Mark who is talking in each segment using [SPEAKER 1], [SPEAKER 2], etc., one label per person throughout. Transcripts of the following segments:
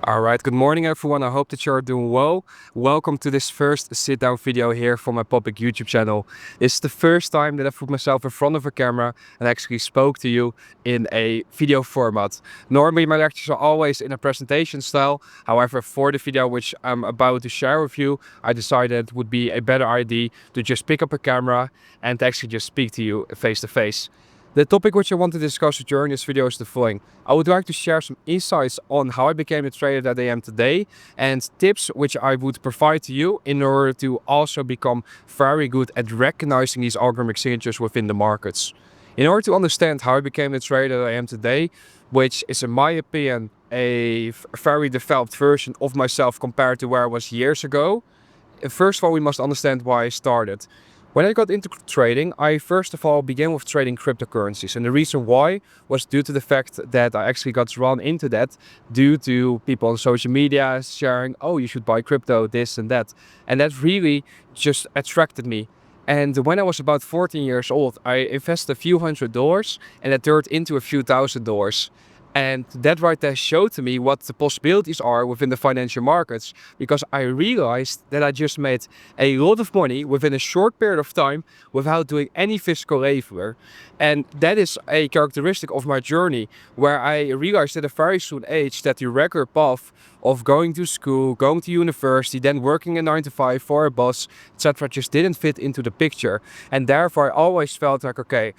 [SPEAKER 1] Alright, good morning everyone, I hope that you're doing well. Welcome to this first sit-down video here for my public YouTube channel. It's the first time that I put myself in front of a camera and actually spoke to you in a video format. Normally my lectures are always in a presentation style, however for the video which I'm about to share with you, I decided it would be a better idea to just pick up a camera and actually just speak to you face to face. The topic which I want to discuss during this video is the following. I would like to share some insights on how I became the trader that I am today and tips which I would provide to you in order to also become very good at recognizing these algorithmic signatures within the markets. In order to understand how I became the trader that I am today, which is in my opinion a very developed version of myself compared to where I was years ago, first of all we must understand why I started. When I got into trading, I first of all began with trading cryptocurrencies, and the reason why was due to the fact that I actually got drawn into that due to people on social media sharing, oh, you should buy crypto, this and that. And that really just attracted me. And when I was about 14 years old, I invested a few $100 and that turned into a few $1,000s. And that right there showed to me what the possibilities are within the financial markets, because I realized that I just made a lot of money within a short period of time without doing any physical labor. And that is a characteristic of my journey, where I realized at a very soon age that the regular path of going to school, going to university, then working a 9 to 5 for a boss, etc. just didn't fit into the picture. And therefore I always felt like, okay,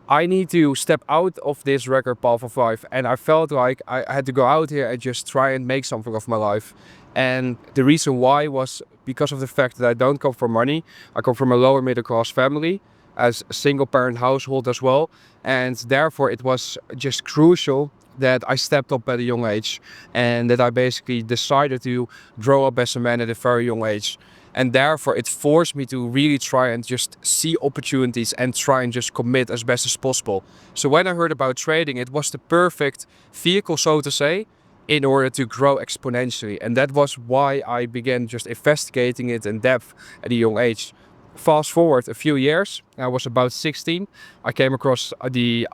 [SPEAKER 1] I need to step out of this regular path of life, and I felt like I had to go out here and just try and make something of my life. And the reason why was because of the fact that I don't come from money. I come from a lower middle class family, as a single parent household as well, and therefore it was just crucial that I stepped up at a young age and that I basically decided to grow up as a man at a very young age. And therefore it forced me to really try and just see opportunities and try and just commit as best as possible. So when I heard about trading, it was the perfect vehicle, so to say, in order to grow exponentially. And that was why I began just investigating it in depth at a young age. Fast forward a few years, I was about 16. I came across the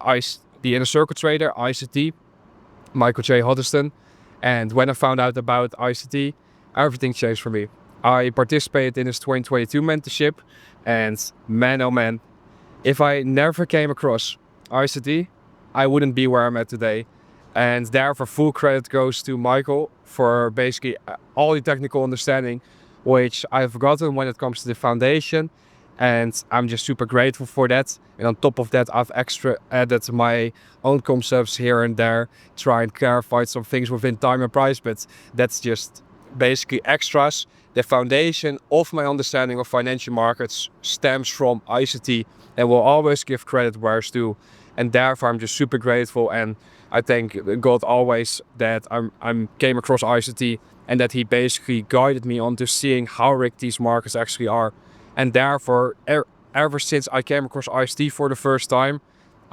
[SPEAKER 1] inner circle trader, ICT, Michael J. Huddleston. And when I found out about ICT, everything changed for me. I participated in his 2022 mentorship, and man oh man, if I never came across ICT, I wouldn't be where I'm at today. And therefore full credit goes to Michael for basically all the technical understanding which I've gotten when it comes to the foundation, and I'm just super grateful for that. And on top of that, I've extra added my own concepts here and there, try and clarify some things within time and price, but that's just basically extras. The foundation of my understanding of financial markets stems from ICT, and will always give credit where it's due. And therefore I'm just super grateful, and I thank God always that I came across ICT and that he basically guided me onto seeing how rigged these markets actually are. And therefore ever since I came across ICT for the first time,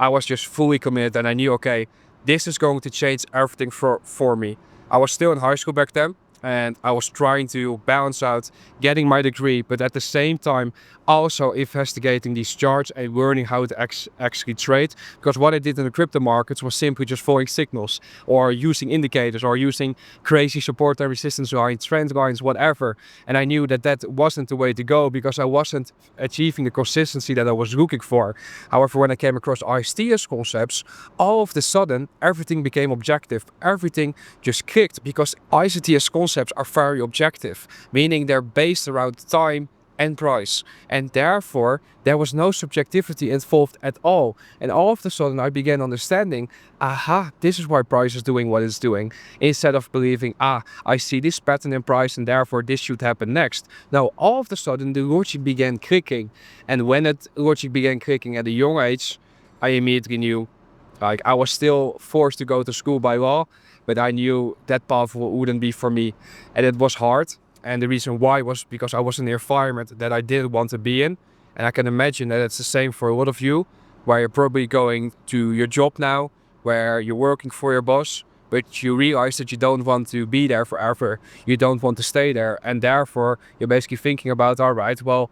[SPEAKER 1] I was just fully committed, and I knew, okay, this is going to change everything for me. I was still in high school back then, and I was trying to balance out getting my degree, but at the same time also investigating these charts and learning how to actually trade. Because what I did in the crypto markets was simply just following signals, or using indicators, or using crazy support and resistance lines, trend lines, whatever. And I knew that that wasn't the way to go, because I wasn't achieving the consistency that I was looking for. However, when I came across ISTS concepts, all of a sudden everything became objective. Everything just clicked, because ICTS concepts are very objective, meaning they're based around time and price, and therefore there was no subjectivity involved at all. And all of a sudden I began understanding, aha, this is why price is doing what it's doing, instead of believing, I see this pattern in price and therefore this should happen next. Now all of a sudden the logic began clicking, and when that logic began clicking at a young age, I immediately knew, like, I was still forced to go to school by law, but I knew that path wouldn't be for me. And it was hard. And the reason why was because I was in an environment that I didn't want to be in. And I can imagine that it's the same for a lot of you, where you're probably going to your job now, where you're working for your boss, but you realize that you don't want to be there forever. You don't want to stay there. And therefore you're basically thinking about, all right, well,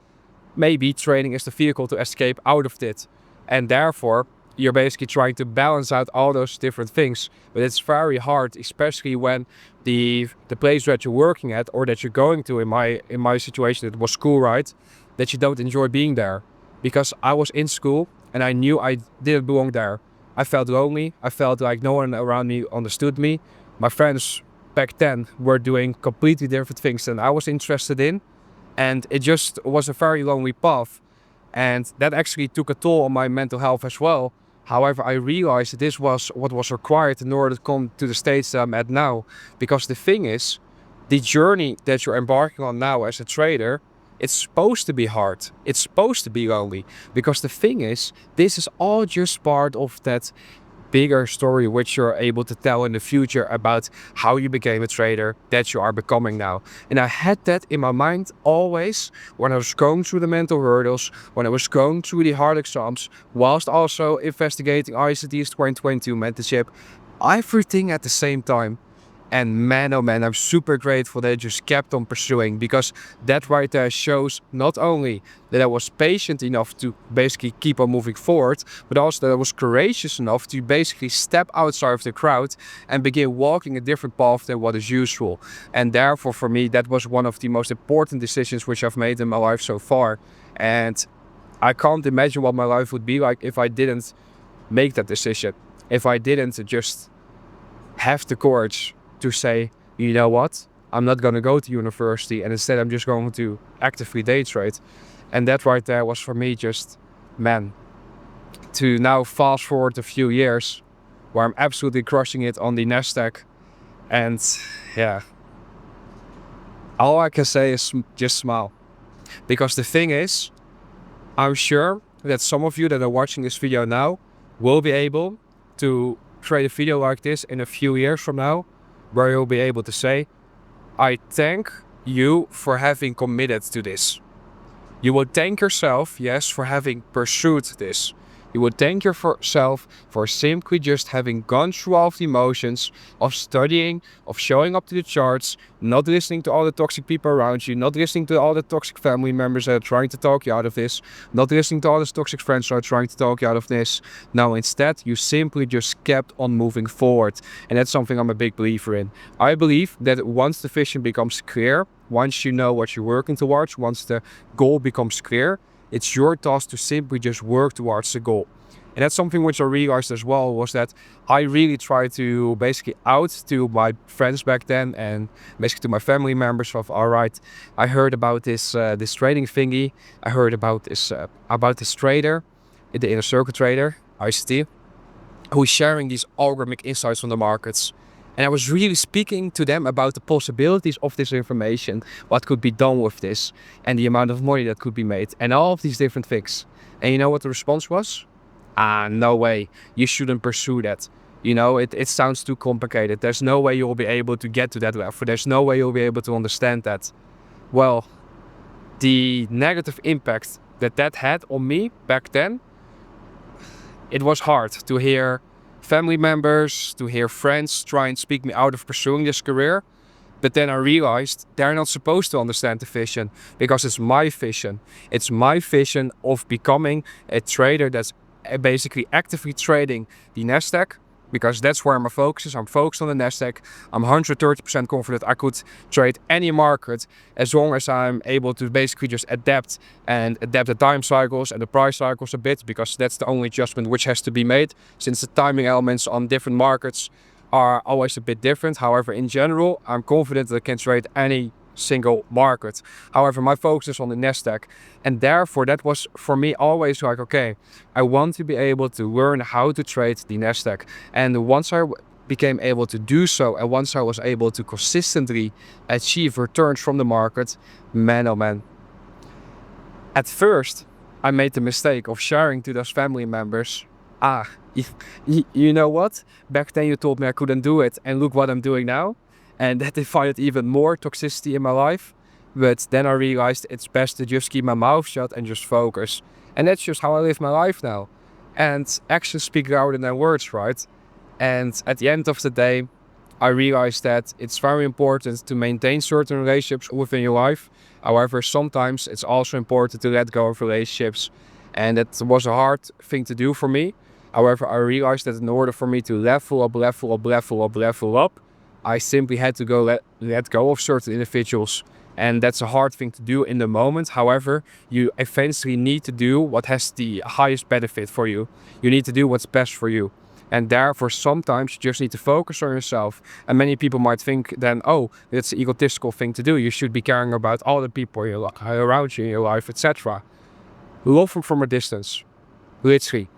[SPEAKER 1] maybe trading is the vehicle to escape out of it. And therefore you're basically trying to balance out all those different things. But it's very hard, especially when the place that you're working at or that you're going to, in my situation it was school, right, that you don't enjoy being there. Because I was in school and I knew I didn't belong there. I felt lonely. I felt like no one around me understood me. My friends back then were doing completely different things than I was interested in. And it just was a very lonely path. And that actually took a toll on my mental health as well. However, I realized that this was what was required in order to come to the stage that I'm at now. Because the thing is, the journey that you're embarking on now as a trader, it's supposed to be hard. It's supposed to be lonely. Because the thing is, this is all just part of that bigger story which you're able to tell in the future about how you became a trader that you are becoming now. And I had that in my mind always when I was going through the mental hurdles, when I was going through the hard exams, whilst also investigating ICT's 2022 mentorship, everything at the same time. And man, oh man, I'm super grateful that I just kept on pursuing, because that right there shows not only that I was patient enough to basically keep on moving forward, but also that I was courageous enough to basically step outside of the crowd and begin walking a different path than what is usual. And therefore, for me, that was one of the most important decisions which I've made in my life so far. And I can't imagine what my life would be like if I didn't make that decision. If I didn't just have the courage to say, you know what, I'm not going to go to university and instead I'm just going to actively day trade. And that right there was for me just, man, to now fast forward a few years where I'm absolutely crushing it on the Nasdaq. And yeah, all I can say is just smile. Because the thing is, I'm sure that some of you that are watching this video now will be able to create a video like this in a few years from now, where you'll be able to say, I thank you for having committed to this. You will thank yourself, yes, for having pursued this. You will thank yourself for simply just having gone through all of the emotions of studying, of showing up to the charts, not listening to all the toxic people around you, not listening to all the toxic family members that are trying to talk you out of this, not listening to all those toxic friends that are trying to talk you out of this. Now, instead, you simply just kept on moving forward. And that's something I'm a big believer in. I believe that once the vision becomes clear, once you know what you're working towards, once the goal becomes clear, it's your task to simply just work towards the goal. And that's something which I realized as well, was that I really tried to basically out to my friends back then and basically to my family members of, all right, I heard about this this trading thingy. I heard about this trader, the inner circle trader, ICT, who is sharing these algorithmic insights from the markets. And I was really speaking to them about the possibilities of this information, what could be done with this, and the amount of money that could be made, and all of these different things. And you know what the response was? No way, you shouldn't pursue that. You know, it sounds too complicated. There's no way you'll be able to get to that level. There's no way you'll be able to understand that. Well, the negative impact that had on me back then, it was hard to hear family members, to hear friends try and speak me out of pursuing this career. But then I realized they're not supposed to understand the vision, because it's my vision. It's my vision of becoming a trader that's basically actively trading the Nasdaq, because that's where my focus is. I'm focused on the Nasdaq. I'm 130% confident I could trade any market as long as I'm able to basically just adapt the time cycles and the price cycles a bit, because that's the only adjustment which has to be made, since the timing elements on different markets are always a bit different. However, in general, I'm confident that I can trade any single market. However, my focus is on the Nasdaq, and therefore that was for me always like, okay, I want to be able to learn how to trade the Nasdaq. And once I became able to do so, and once I was able to consistently achieve returns from the market, man oh man, at first I made the mistake of sharing to those family members, you know what, back then you told me I couldn't do it, and look what I'm doing now. And that divided even more toxicity in my life. But then I realized it's best to just keep my mouth shut and just focus. And that's just how I live my life now. And actions speak louder than words, right? And at the end of the day, I realized that it's very important to maintain certain relationships within your life. However, sometimes it's also important to let go of relationships. And that was a hard thing to do for me. However, I realized that in order for me to level up, I simply had to let go of certain individuals. And that's a hard thing to do in the moment. However, you eventually need to do what has the highest benefit for you. You need to do what's best for you. And therefore, sometimes you just need to focus on yourself. And many people might think then, oh, it's an egotistical thing to do. You should be caring about all the people around you in your life, etc. Love them from a distance. Literally.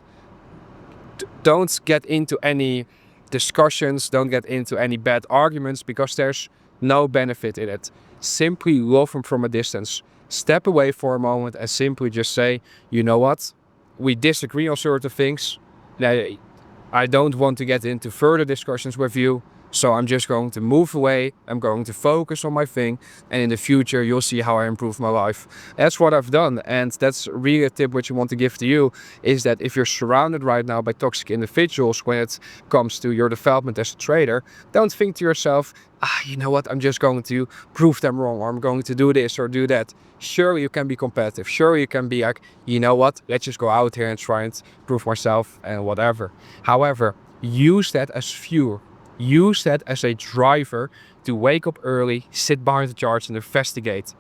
[SPEAKER 1] Don't get into any discussions, don't get into any bad arguments, because there's no benefit in it. Simply love them from a distance. Step away for a moment and simply just say, you know what, we disagree on certain things. I don't want to get into further discussions with you, so I'm just going to move away. I'm going to focus on my thing, and in the future you'll see how I improve my life. That's what I've done, and that's really a tip which I want to give to you, is that if you're surrounded right now by toxic individuals when it comes to your development as a trader, don't think to yourself, you know what, I'm just going to prove them wrong, or I'm going to do this or do that. Sure, you can be competitive. Sure, you can be like, you know what, let's just go out here and try and prove myself and whatever. However, use that as fuel. Use that as a driver to wake up early, sit behind the charts and investigate.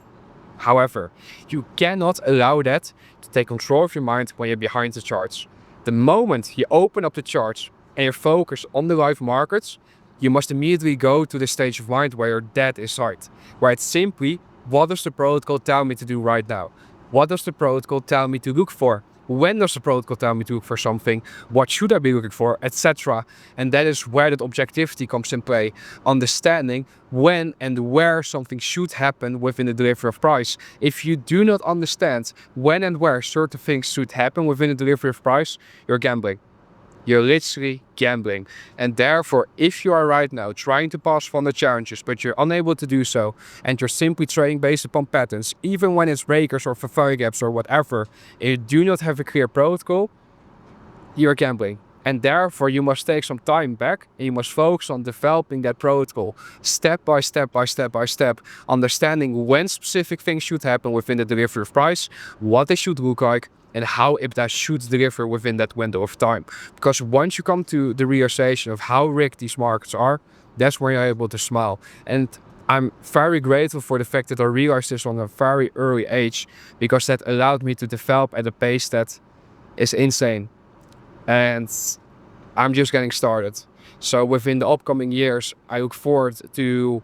[SPEAKER 1] However, you cannot allow that to take control of your mind when you're behind the charts. The moment you open up the charts and you're focused on the live markets, you must immediately go to the stage of mind where you're dead inside, where it's simply, what does the protocol tell me to do right now? What does the protocol tell me to look for? When does the protocol tell me to look for something? What should I be looking for, etc. And that is where that objectivity comes in play. Understanding when and where something should happen within the delivery of price. If you do not understand when and where certain things should happen within the delivery of price, you're gambling. You're literally gambling. And therefore, if you are right now trying to pass on the challenges, but you're unable to do so, and you're simply trading based upon patterns, even when it's breakers or value gaps or whatever, and you do not have a clear protocol, you're gambling. And therefore, you must take some time back and you must focus on developing that protocol step by step by step by step, understanding when specific things should happen within the delivery of price, what they should look like, and how that should deliver within that window of time. Because once you come to the realization of how rigged these markets are, that's when you're able to smile. And I'm very grateful for the fact that I realized this on a very early age, because that allowed me to develop at a pace that is insane. And I'm just getting started. So within the upcoming years, I look forward to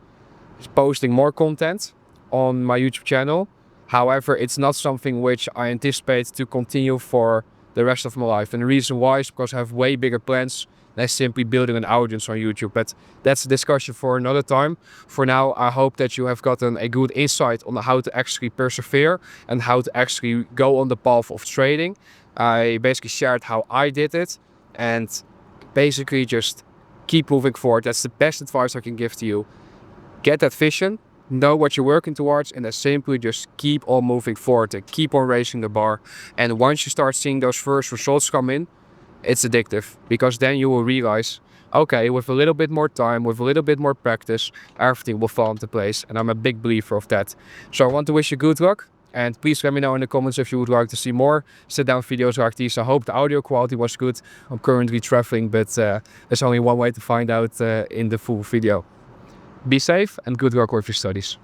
[SPEAKER 1] posting more content on my YouTube channel. However, it's not something which I anticipate to continue for the rest of my life. And the reason why is because I have way bigger plans than simply building an audience on YouTube. But that's a discussion for another time. For now, I hope that you have gotten a good insight on how to actually persevere and how to actually go on the path of trading. I basically shared how I did it, and basically just keep moving forward. That's the best advice I can give to you. Get that vision, know what you're working towards, and then simply just keep on moving forward and keep on raising the bar. And once you start seeing those first results come in, it's addictive, because then you will realize, okay, with a little bit more time, with a little bit more practice, everything will fall into place. And I'm a big believer of that. So I want to wish you good luck. And please let me know in the comments if you would like to see more sit-down videos like these. I hope the audio quality was good. I'm currently traveling, but there's only one way to find out in the full video. Be safe and good luck with your studies.